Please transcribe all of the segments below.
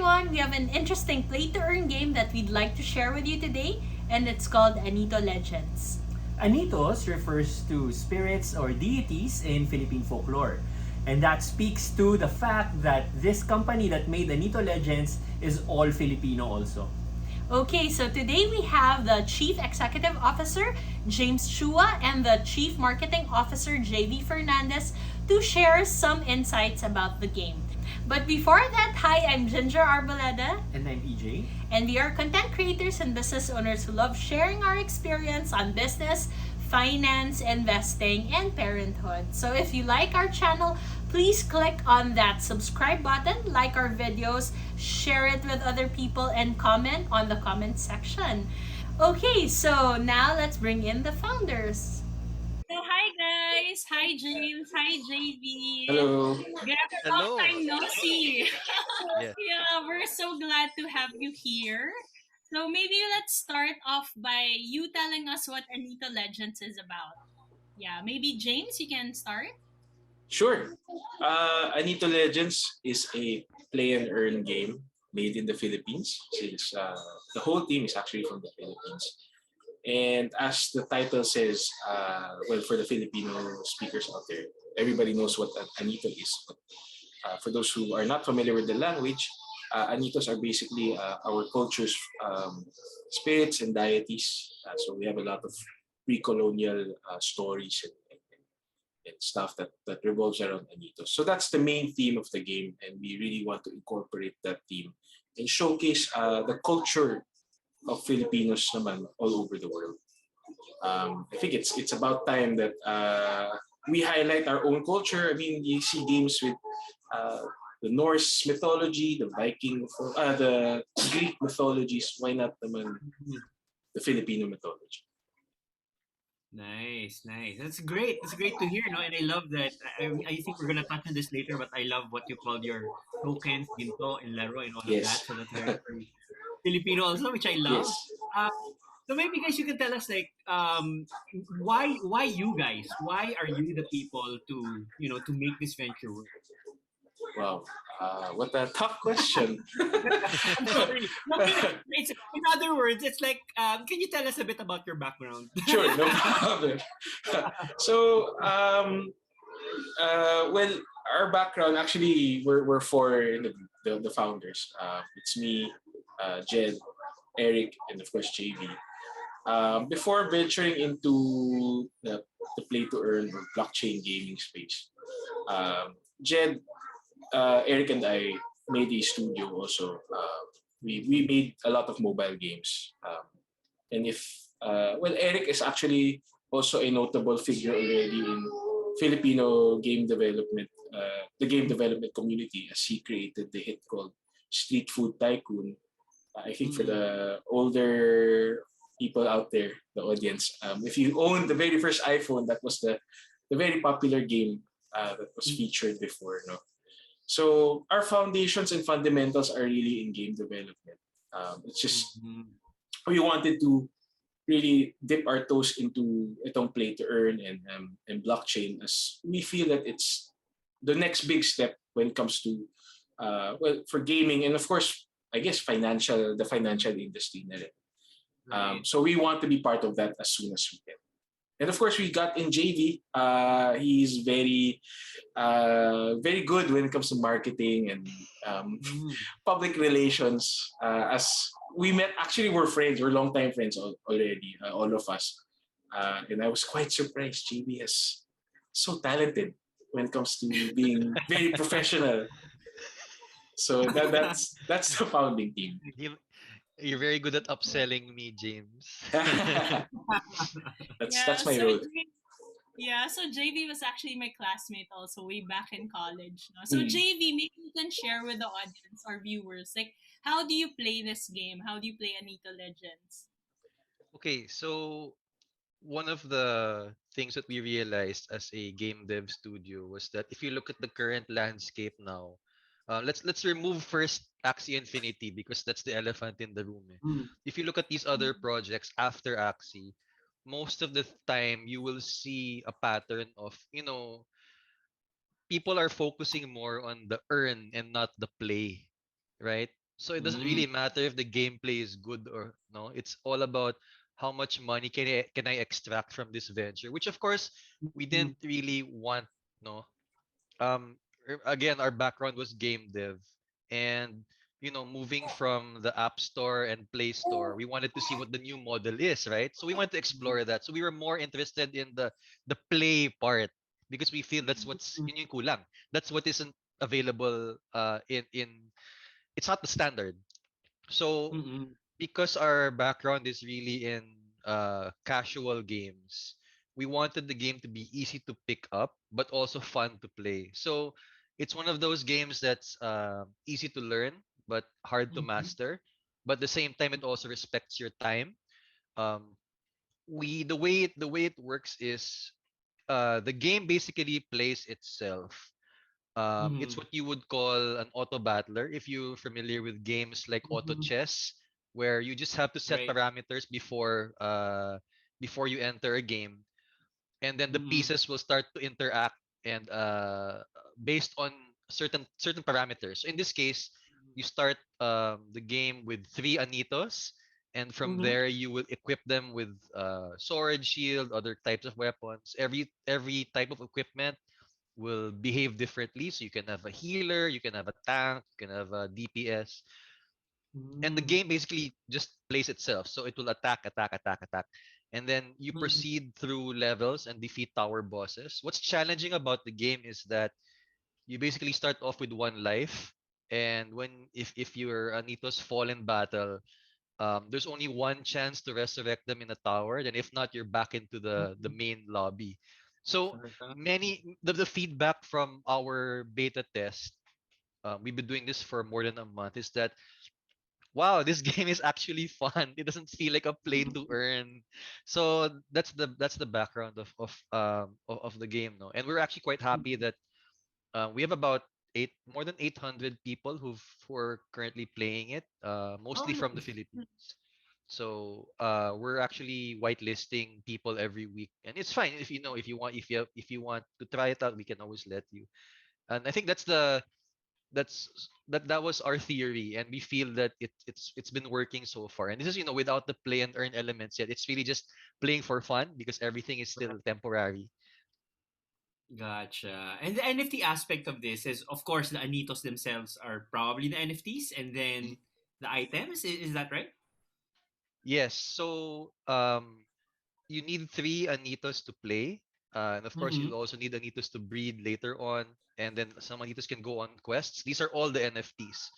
everyone! We have an interesting play to earn game that we'd like to share with you today, and it's called Anito Legends. Anitos refers to spirits or deities in Philippine folklore. And that speaks to the fact that this company that made Anito Legends is all Filipino also. Okay, so today we have the Chief Executive Officer, James Chua, and the Chief Marketing Officer, Jayvee Fernandez, to share some insights about the game. But before that, hi, I'm Ginger Arboleda. And I'm EJ. And we are content creators and business owners who love sharing our experience on business, finance, investing, and parenthood. So if you like our channel, please click on that subscribe button, like our videos, share it with other people, and comment on the comment section. Okay, so now let's bring in the founders. So hi guys, hi James, hi JV. Hello. Grab a long Hello. time no see. Yeah. Yeah, we're so glad to have you here. So maybe let's start off by you telling us what Anita Legends is about. Yeah, maybe James, you can start. Sure. Anito Legends is a play and earn game made in the Philippines since the whole team is actually from the Philippines. And as the title says, well, for the Filipino speakers out there, everybody knows what an Anito is. But for those who are not familiar with the language, Anitos are basically our culture's spirits and deities. So we have a lot of pre-colonial stories and stuff that revolves around Anitos. So that's the main theme of the game, and we really want to incorporate that theme and showcase the culture of Filipinos naman all over the world. I think it's about time that we highlight our own culture. I mean, you see games with uh, the Norse mythology, the the Greek mythologies. Why not naman the Filipino mythology? Nice, nice. That's great. That's great to hear, no? And I love that. I think we're gonna touch on this later, but I love what you called your tokens, ginto, and laro, and all of Yes, that. So that's very, very Filipino also, which I yes. love. Uh, so maybe guys, you can tell us like, why you guys? Why are you the people to to make this venture work? Wow, what a tough question. I'm sorry. No, in other words, it's like, can you tell us a bit about your background? Sure, no problem. So, well, our background actually, we're four the founders. It's me, Jed, Eric, and of course JV. Before venturing into the play to earn or blockchain gaming space, Jed, Eric, and I made a studio also. We made a lot of mobile games. And if well, Eric is actually also a notable figure already in Filipino game development, the game development community, as he created the hit called Street Food Tycoon. I think for Mm. the older people out there, the audience, if you owned the very first iPhone, that was the very popular game that was featured before. No, so our foundations and fundamentals are really in game development. It's just Mhm. we wanted to really dip our toes into itong play to earn and blockchain, as we feel that it's the next big step when it comes to well, for gaming, and of course I guess the financial industry na rin. Right. So we want to be part of that as soon as we can. And of course, we got in JV. He's very good when it comes to marketing and Mm. public relations. As we met, actually, we're friends. We're longtime friends already, all of us. And I was quite surprised. JV is so talented when it comes to being very professional. So that's the founding team. You, you're very good at upselling me, James. that's Yeah, that's my so role. yeah, so JV was actually my classmate also way back in college. No? So Mm. JV, maybe you can share with the audience or viewers, like, how do you play this game? How do you play Anita Legends? Okay, so one of the things that we realized as a game dev studio was that if you look at the current landscape now, let's remove first Axie Infinity because that's the elephant in the room. Eh. Mm. If you look at these other projects after Axie, most of the time you will see a pattern of people are focusing more on the earn and not the play, right? So it doesn't Mm, really matter if the gameplay is good or no. It's all about how much money can I extract from this venture, which of course we mm, didn't really want. No, again, our background was game dev, and moving from the App Store and Play Store, we wanted to see what the new model is, right? So we wanted to explore that. So we were more interested in the play part because we feel that's what's mm, yun yung kulang. That's what isn't available in it's not the standard. So mm, because our background is really in casual games, we wanted the game to be easy to pick up, but also fun to play. So it's one of those games that's easy to learn, but hard to mm, master. But at the same time, it also respects your time. Um, we the way it works is the game basically plays itself. It's mm, what you would call an auto battler if you're familiar with games like auto mm. chess, where you just have to set Right. parameters before you enter a game, and then the Mm, pieces will start to interact and based on certain parameters. So in this case, you start the game with three Anitos, and from mm, there you will equip them with sword, shield, other types of weapons. Every type of equipment will behave differently. So you can have a healer, you can have a tank, you can have a DPS, and the mm, game basically just plays itself. So it will attack, attack, attack, attack, and then you mm, proceed through levels and defeat tower bosses. What's challenging about the game is that you basically start off with one life, and when if your Anitos fall in battle, there's only one chance to resurrect them in a tower. Then if not, you're back into the mm. main lobby. So Sarap. the feedback from our beta test, we've been doing this for more than a month, is that wow, this game is actually fun. It doesn't feel like a play to earn. So that's the background of the game, no. And we're actually quite happy that we have about more than 800 people who are currently playing it, Oh, mostly from the nice. Philippines. So we're actually whitelisting people every week, and it's fine if if you want to try it out, we can always let you. And I think that was our theory, and we feel that it's been working so far. And this is without the play and earn elements yet. It's really just playing for fun because everything is still temporary. Gotcha. And the NFT aspect of this is, of course, the Anitos themselves are probably the NFTs, and then the items. Is that right? Yes. So you need three Anitos to play. And of course, Mm-hmm. you'll also need Anitos to breed later on. And then some Anitos can go on quests. These are all the NFTs.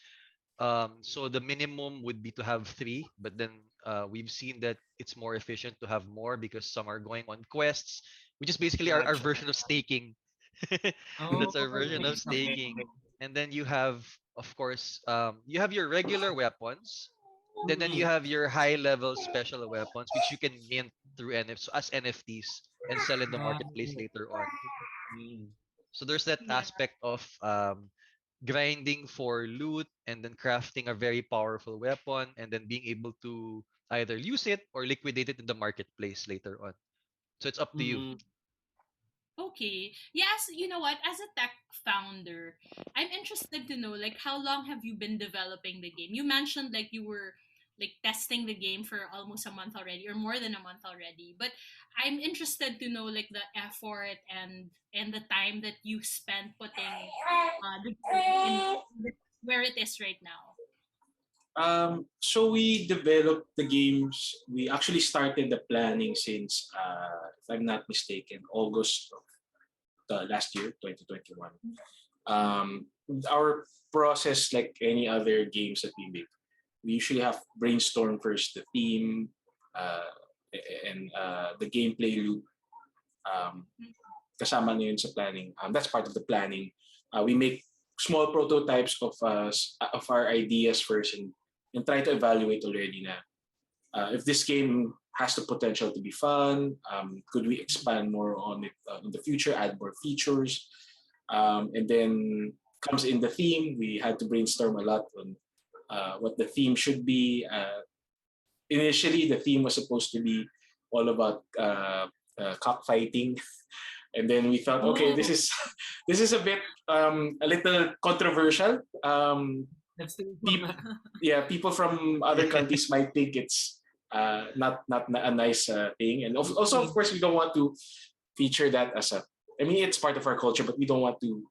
So the minimum would be to have three, but then we've seen that it's more efficient to have more because some are going on quests, which is basically our Gotcha. version of staking. Oh, That's our version of nice. Okay. staking. And then you have, of course, you have your regular weapons. Then you Mm-hmm. have your high level special weapons, which you can mint through as NFTs and sell in the marketplace later on. Mm. So there's that Yeah. aspect of grinding for loot and then crafting a very powerful weapon and then being able to either use it or liquidate it in the marketplace later on. So it's up to you. Mm-mm. Okay. Yes, you know what? As a tech founder, I'm interested to know like how long have you been developing the game? You mentioned like you were like testing the game for almost a month already or more than a month already. But I'm interested to know like the effort and the time that you spent putting the game in where it is right now. So we developed the games. We actually started the planning since, if I'm not mistaken, August of the last year, 2021. Um, our process, like any other games that we make, we usually have brainstorm first the theme uh, and the gameplay loop. Um, Kasama na yun sa planning. That's part of the planning. We make small prototypes of our ideas first and try to evaluate already na if this game has the potential to be fun. Could we expand more on it in the future, add more features? And then comes in the theme. We had to brainstorm a lot on what the theme should be. Initially, the theme was supposed to be all about cockfighting, and then we thought, okay, Oh. this is this is a bit a little controversial. That's the People, yeah, people from other countries might think it's not a nice thing, and also of course we don't want to feature that as a. I mean, it's part of our culture, but we don't want to.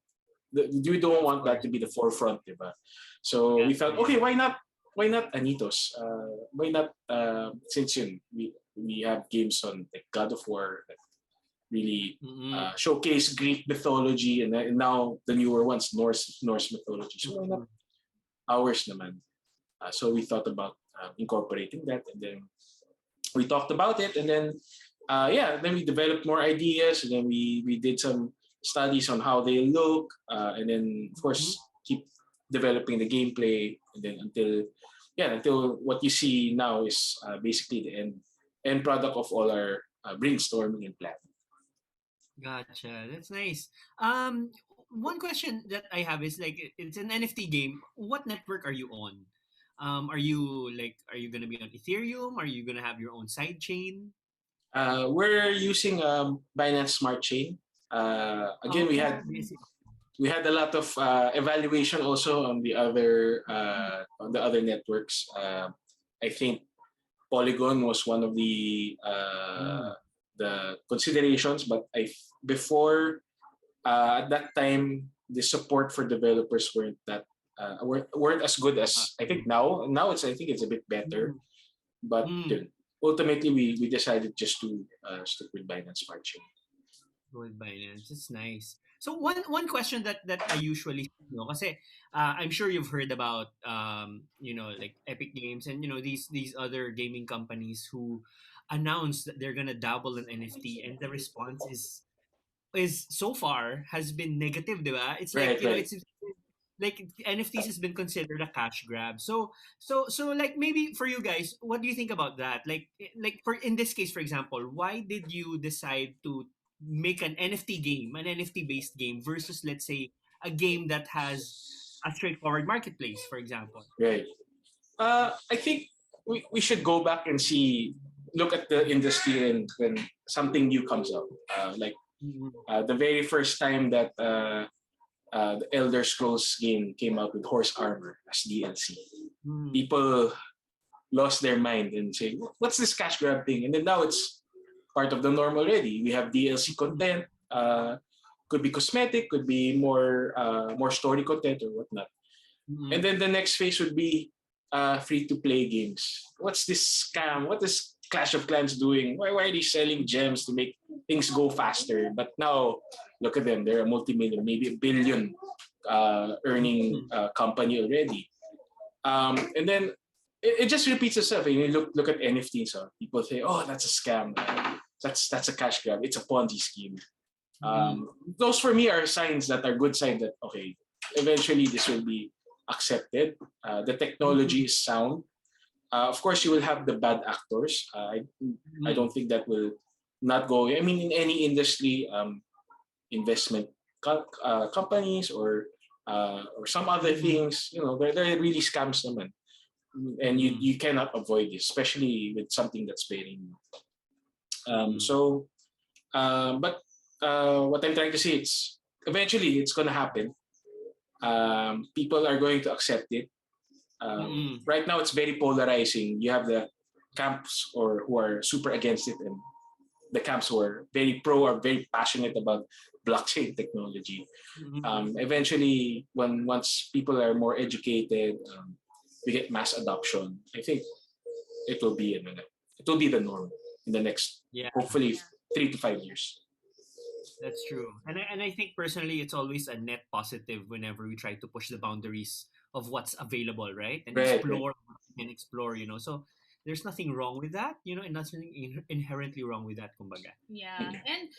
We don't of want that course. to be the forefront, diba? So Yeah, we felt yeah. okay. Why not? Why not Anitos? Why not? Since yun, we have games on like God of War that really Mm-mm. showcase Greek mythology, and now the newer ones Norse mythology. So why not Mm-mm. ours naman? So we thought about incorporating that, and then we talked about it, and then yeah, then we developed more ideas, and then we did some studies on how they look, and then of Mm-mm. course keep developing the gameplay, and then until what you see now is basically the end product of all our brainstorming and planning. Gotcha. That's nice. One question that I have is like it's an NFT game. What network are you on? Are you gonna be on Ethereum? Are you gonna have your own side chain? We're using Binance Smart Chain. Again, we Oh, had basic. we had a lot of evaluation also on the other networks. I think Polygon was one of Mm. the considerations, but I before at that time the support for developers weren't as good Ah, as I think now. Now I think it's a bit better, mm. but Mm. ultimately we decided just to stick with Binance Smart Chain. With Binance. It's nice. So one question that I usually kasi I'm sure you've heard about like Epic Games and these other gaming companies who announce that they're gonna dabble in NFT and the response is so far has been negative, diba? It's like Right, right. it's like NFTs has been considered a cash grab. So like maybe for you guys, what do you think about that? Like for in this case, for example, why did you decide to make an NFT game, an NFT based game versus let's say a game that has a straightforward marketplace, for example? Right. I think we should go back and look at the industry and when something new comes up. Like Mm-hmm. the very first time that the Elder Scrolls game came out with horse armor as DLC, people lost their mind and say, "What's this cash grab thing?" And then now it's part of the norm already. We have DLC content. Could be cosmetic, could be more story content or whatnot. And Mm-hmm. then the next phase would be free to play games. What's this scam? What is Clash of Clans doing? Why are they selling gems to make things go faster? But now, look at them. They're a multi-million, maybe a billion earning company already. And then it just repeats itself. And you look at NFTs. People say, "Oh, that's a scam. That's a cash grab. It's a Ponzi scheme." Mm-hmm. Those for me are signs that are good signs that okay, eventually this will be accepted. The technology Mm-hmm. is sound. Of course, you will have the bad actors. I don't think that will not go away. I mean, in any industry, investment companies or some other Mm-hmm. things, they're really scams naman. And you Mm-hmm. you cannot avoid this, especially with something that's very new. Mm-hmm. So but what I'm trying to say is eventually it's gonna happen. People are going to accept it. Mm-hmm. Right now, it's very polarizing. You have the camps or who are super against it, and the camps who are very pro or very passionate about blockchain technology. Mm-hmm. Eventually, once people are more educated, we get mass adoption. I think it will be it will be the norm in the next Yeah. hopefully Yeah. 3 to 5 years. That's true. And I think personally it's always a net positive whenever we try to push the boundaries of what's available, right? And Right, right. explore what we can explore. So there's nothing wrong with that, and nothing inherently wrong with that, kumbaga. Yeah. And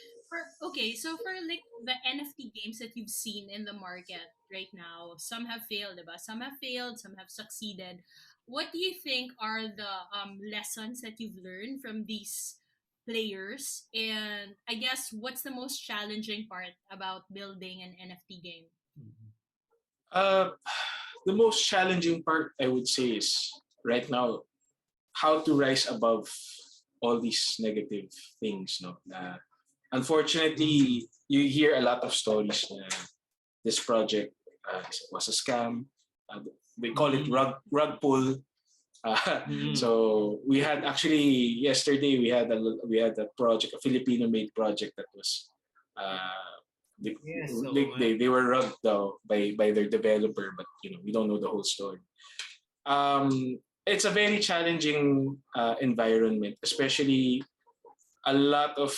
so for like the NFT games that you've seen in the market right now, some have failed, diba? Some have failed, some have succeeded. What do you think are the lessons that you've learned from these players? And I guess what's the most challenging part about building an NFT game? Mhm. Uh, the most challenging part, I would say, is right now how to rise above all these negative things. No, Mm. unfortunately, you hear a lot of stories. This project was a scam. they call it Mm-mm. rug pull. Mm-mm. So we had actually yesterday we had a project, a Filipino made project that was uh, they, Yes, oo nga. they were rugged though by their developer, but we don't know the whole story. It's a very challenging environment, especially a lot of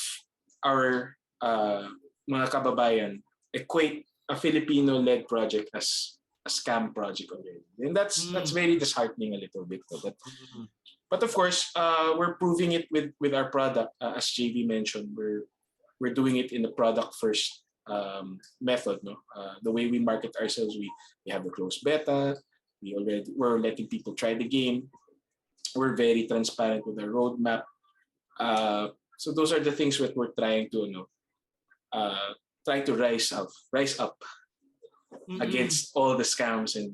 our mga kababayan equate a Filipino-led project as a scam project already, and that's Mm. very disheartening a little bit. Mm. But of course, we're proving it with our product. As JV mentioned, we're doing it in the product first method. No, the way we market ourselves, we have the closed beta. We're letting people try the game. We're very transparent with our roadmap. So those are the things that we're trying to trying to rise up Mm-mm. against all the scams and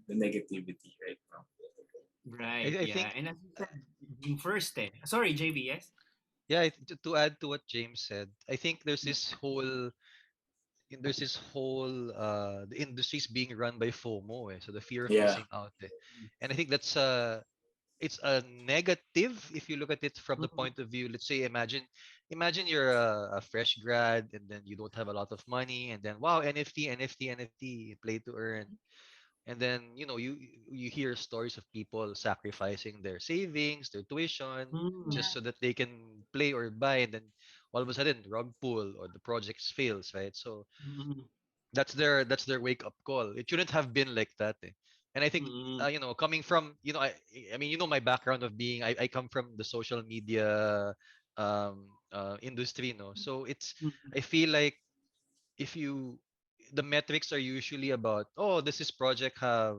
the negativity right now. Right, I yeah. think And as you said, being first eh. Sorry, JB, yes? yeah, to add to what James said, I think the industry's being run by FOMO, so the fear of Yeah, missing out. And I think it's a negative if you look at it from the Mm-mm. point of view. Let's say imagine you're a fresh grad and then you don't have a lot of money and then wow, NFT, play to earn. And then you hear stories of people sacrificing their savings, their tuition, Mm. just Yeah. so that they can play or buy, and then all of a sudden rug pull or the project fails, right? So Mm. that's their wake up call. It shouldn't have been like that. And I think Mm. coming from I mean my background of being I come from the social media industry, no. So Mm. I feel like if you the metrics are usually about, oh, does this project have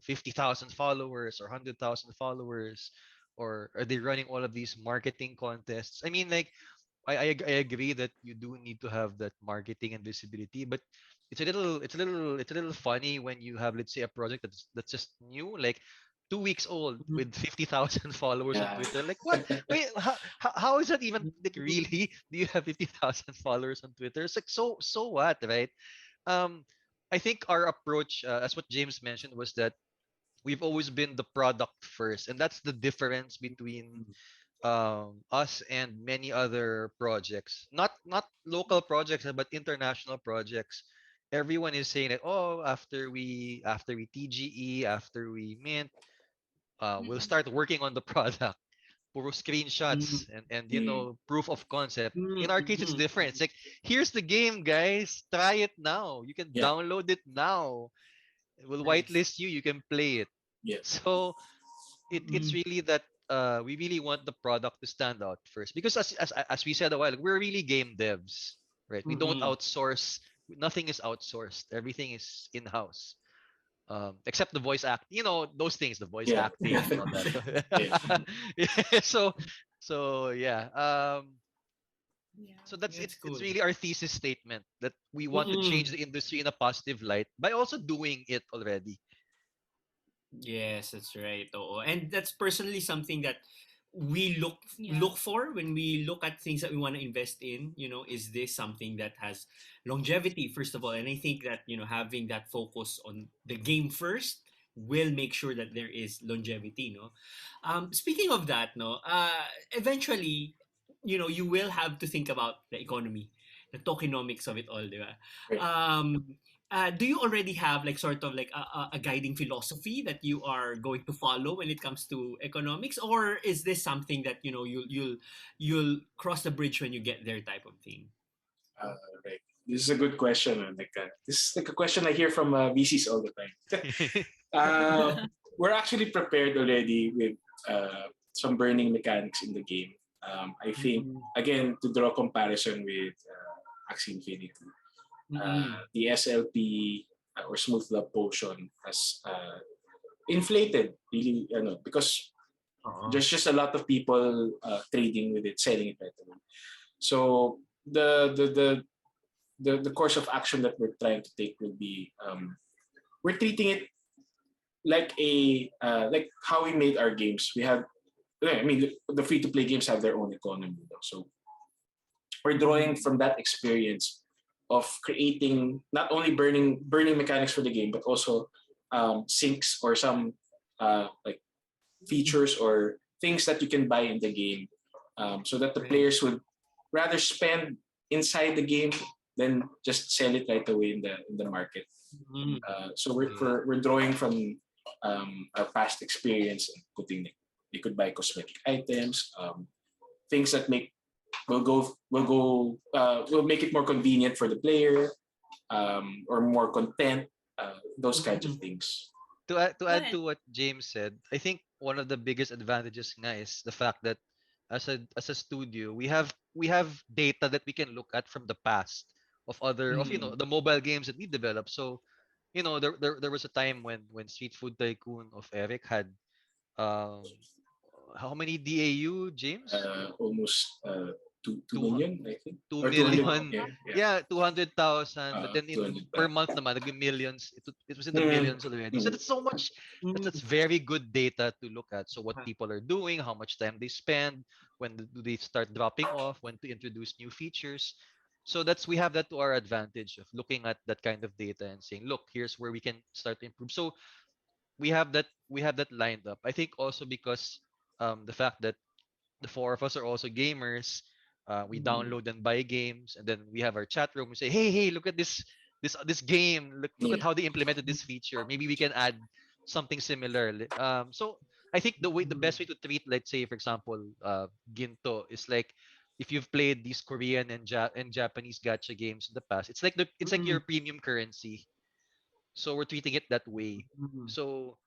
50,000 followers or 100,000 followers, or are they running all of these marketing contests? I mean, like, I agree that you do need to have that marketing and visibility, but it's a little funny when you have, let's say, a project that's just new, like 2 weeks old Mm. with 50,000 followers on yeah, Twitter. Like, what? Wait, how is that even, like, Mm. really? Do you have 50,000 followers on Twitter? It's like, so what, right? Um, I think our approach, as what James mentioned, was that we've always been the product first, and that's the difference between us and many other projects, not local projects, but international projects. Everyone is saying that, oh, after we TGE, after we mint, we'll Mm-mm. start working on the product. Puro Mm. screenshots and mm, proof of concept. Mm. In our case, it's Mm. different. It's like, here's the game, guys. Try it now. You can yeah, download it now. We'll Nice. whitelist you. You can play it. yeah, So it's Mm. really that we really want the product to stand out first, because as we said a while ago, we're really game devs, right? We don't Mm. outsource. Nothing is outsourced. Everything is in house, except the voice act. Those things, the voice yeah, acting and all that. yeah. Yeah, so yeah. Yeah. So that's That's it's cool. really our thesis statement that we want to change Mm. the industry in a positive light by also doing it already. Yes, that's right. Oo. And that's personally something that we Yeah. look for when we look at things that we want to invest in. Is this something that has longevity, first of all? And I think that, having that focus on the game first will make sure that there is longevity, no? Speaking of that, no, eventually, you will have to think about the economy, the tokenomics of it all, di ba? Right. Do you already have like sort of like a guiding philosophy that you are going to follow when it comes to economics, or is this something that you'll cross the bridge when you get there type of thing? Uh, right. This is a good question. This is like a question I hear from VCs all the time. uh, we're actually prepared already with some burning mechanics in the game. I think Mm-mm. again to draw comparison with Axie Infinity, Mm-mm. the SLP or Smooth Love Potion has inflated really, because Oo. there's just a lot of people trading with it, selling it right away. So the course of action that we're trying to take will be we're treating it like like how we made our games. We have, I mean, the free to play games have their own economy, though. So we're drawing Mm-mm. from that experience of creating not only burning mechanics for the game, but also syncs or some like features or things that you can buy in the game, so that the Right. players would rather spend inside the game than just sell it right away in the market. Mm. So we're, Mm. we're we're drawing from our past experience and putting they could buy cosmetic items, things that will make it more convenient for the player, or more content, those kinds of Mm. things. To Go add ahead. to what James said, I think one of the biggest advantages nga is the fact that as a studio, we have data that we can look at from the past of other of Mm. the mobile games that we developed. So, there was a time when Street Food Tycoon of Eric had um how many DAU, James? Almost 2 Two million, I think, two or 200. Wow. million. Yeah, yeah. Yeah, 200,000. But then in 200 per back. month naman, naging millions. It was in the Mm. millions already. So Mm. that's so much. That's Mm. very good data to look at. So what Huh. people are doing, how much time they spend, when do they start dropping off, when to introduce new features. So we have that to our advantage of looking at that kind of data and saying, look, here's where we can start to improve. So we have that lined up. I think also because the fact that the four of us are also gamers. We Mm. download and buy games, and then we have our chat room. We say, "Hey, hey, look at this game. Look at Yeah. how they implemented this feature. Maybe we can add something similar." So I think the Mm. best way to treat, let's say, for example, Ginto is like if you've played these Korean and Japanese gacha games in the past, it's like Mm. your premium currency. So we're treating it that way. Mm. So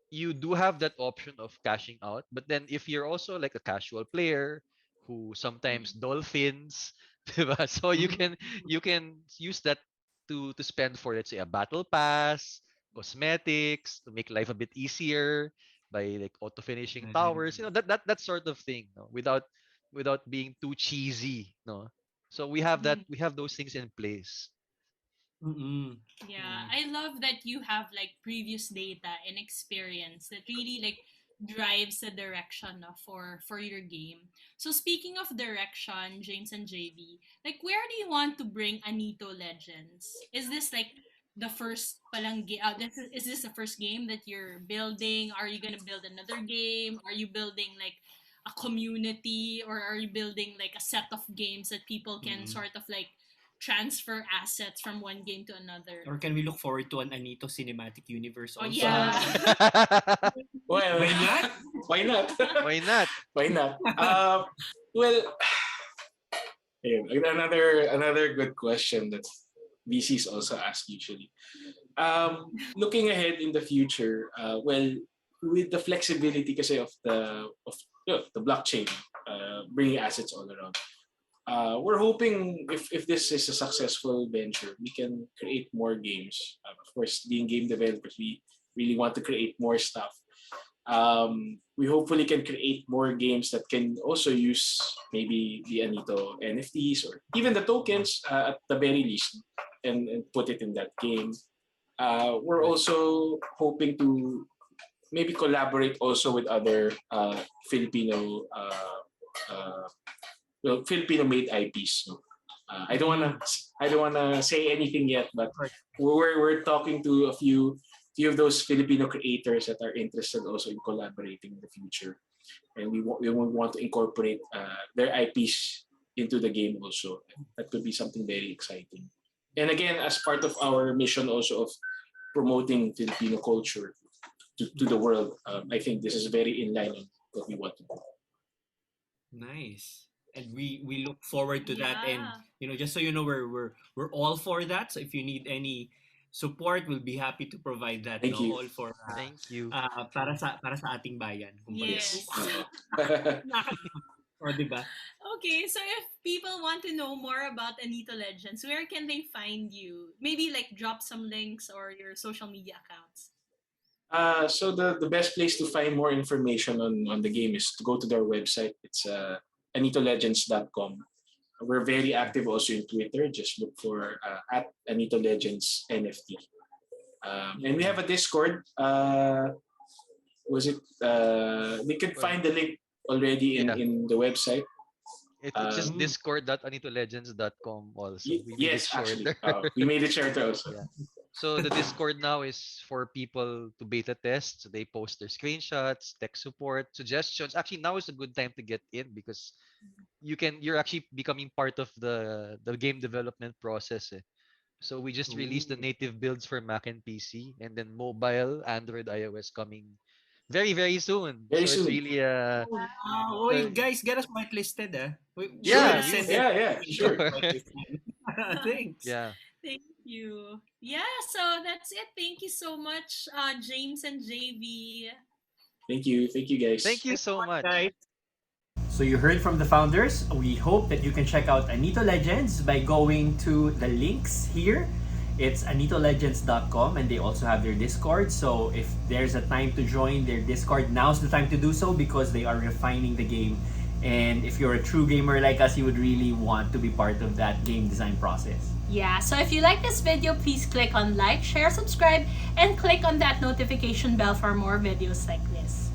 you do have that option of cashing out. But then if you're also like a casual player who sometimes Mm. dolphins, diba? So you Mm. can you can use that to spend for, let's say, a battle pass, cosmetics to make life a bit easier by like auto finishing towers, Nice. that sort of thing, no? Without being too cheesy, no. So we have those things in place. Mm. Yeah, Mm. I love that you have like previous data and experience that really like drives the direction for your game. So speaking of direction, James and JV, like where do you want to bring Anito Legends? Is this like the first palang game? Is this the first game that you're building? Are you gonna build another game? Are you building like a community, or are you building like a set of games that people can Mm. sort of like transfer assets from one game to another? Or can we look forward to an Anito cinematic universe Oh also? Uh, yeah. well, Why not? why not? Why not? Why not? Well, another good question that VCs also ask usually. Looking ahead in the future, well, with the flexibility kasi of the blockchain, bringing assets all around. We're hoping if this is a successful venture, we can create more games. Of course, being game developers, we really want to create more stuff. We hopefully can create more games that can also use maybe the Anito NFTs or even the tokens, at the very least, and put it in that game. We're Right. also hoping to maybe collaborate also with other uh, Filipino made IPs. No? Mm. I don't wanna say anything yet, but Right. we're talking to a few of those Filipino creators that are interested also in collaborating in the future, and we want to incorporate their IPs into the game also. That could be something very exciting. And again, as part of our mission also of promoting Filipino culture to the world, I think this is very in line with what we want to do. Nice. And we look forward to that. And Yeah. just so you know, we're all for that. So if you need any support, we'll be happy to provide that. Thank No, you. all for Thank you. para sa ating bayan. Kumbaga. Yes. Yes. O, di ba? Okay, so if people want to know more about Anito Legends, where can they find you? Maybe like drop some links or your social media accounts. So the best place to find more information on the game is to go to their website. It's anitolegends.com. We're very active also in Twitter. Just look for at Anito Legends NFT. And we have a Discord. Was it? We can Well, find the link already in yeah. in the website. It's just Um, Mm. discord.anitolegends.com also. We made it yes, actually, shorter. we made it shorter also. Yeah. So the Discord now is for people to beta test. So they post their screenshots, tech support, suggestions. Actually, now is a good time to get in because you're actually becoming part of the game development process. Eh. So we just released the Ooh. native builds for Mac and PC, and then mobile, Android, iOS coming very very soon. Very So it's soon. really Oh, wow. uh Wait, guys, get us whitelisted, ah. We're yeah, gonna we send will. in Yeah, yeah, application sure. for Sure. whitelisting. Thanks. Yeah. Thank you. Yeah, so that's it. Thank you so much, James and JV. Thank you guys. Thank you Thanks so so much, much. guys. So you heard from the founders. We hope that you can check out Anito Legends by going to the links here. It's anitolegends.com and they also have their Discord. So if there's a time to join their Discord, now's the time to do so because they are refining the game. And if you're a true gamer like us, you would really want to be part of that game design process. Yeah, so if you like this video, please click on like, share, subscribe, and click on that notification bell for more videos like this.